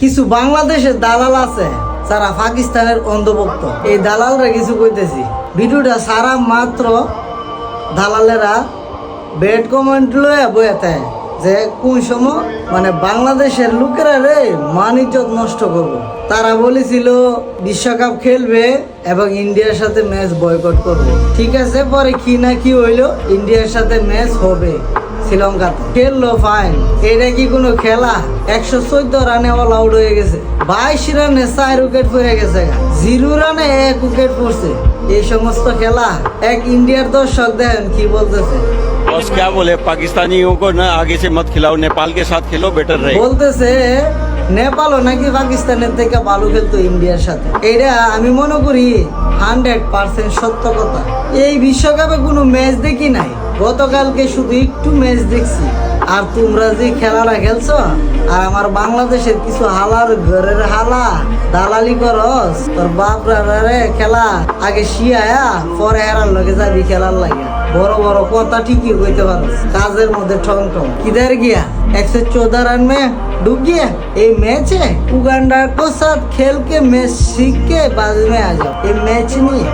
কিছু বাংলাদেশের দালাল আছে যারা পাকিস্তানের অন্ধভক্ত। এই দালালরা কিছু কইতেছি, ভিডিওটা সারা মাত্র দালালেরা বেড কমেন্ট লয়ে বইতে যে কোন সময় মানে বাংলাদেশের লোকেরা রে মান ইজ্জত নষ্ট করবো। তারা বলেছিল বিশ্বকাপ খেলবে এবং ইন্ডিয়ার সাথে ম্যাচ বয়কট করবে। ঠিক আছে, পরে কি না কি হইলো, ইন্ডিয়ার সাথে ম্যাচ হবে শ্রীলঙ্কাতে, খেললো ফাইন। এটা কি কোনো খেলা? 114 রানে অল আউট হয়ে গেছে, 22 রানে 4 উইকেট পড়ে গেছে, 0 রানে 1 উইকেট পড়ছে। এই সমস্ত খেলা এক ইন্ডিয়ার দর্শক দেখেন কি বলতেছে। बस क्या बोले, पाकिस्तानियों को ना आगे से मत खिलाओ, नेपाल के साथ खेलो, बेटर रहेगा। বলতেছে নেপালও নাকি পাকিস্তানের থেকে ভালো খেলতো ইন্ডিয়ার সাথে। এটা আমি মনে করি 100% সত্য কথা। এই বিশ্বকাপে কোনো ম্যাচ দেখি নাই, গতকালকে শুধু একটু ম্যাচ দেখছি। আর তোমরা যে খেলাটা খেলছো আর আমার বাংলাদেশের কিছু হালার ঘরের হালা দালালি করস, তোর বাপরা রে খেলা আগে শিয়ায়া পরে হেরার লগে যাবি খেলার লাগে। বড় বড় কথা ঠিকই কইতে পারো, কাজের মধ্যে ঠং ঠং। किधर गया 114 रन में डूब गया। ये मैच है उगांडा को साथ खेल के मैच सीख के बाद में आ जाओ। ये मैच नहीं है।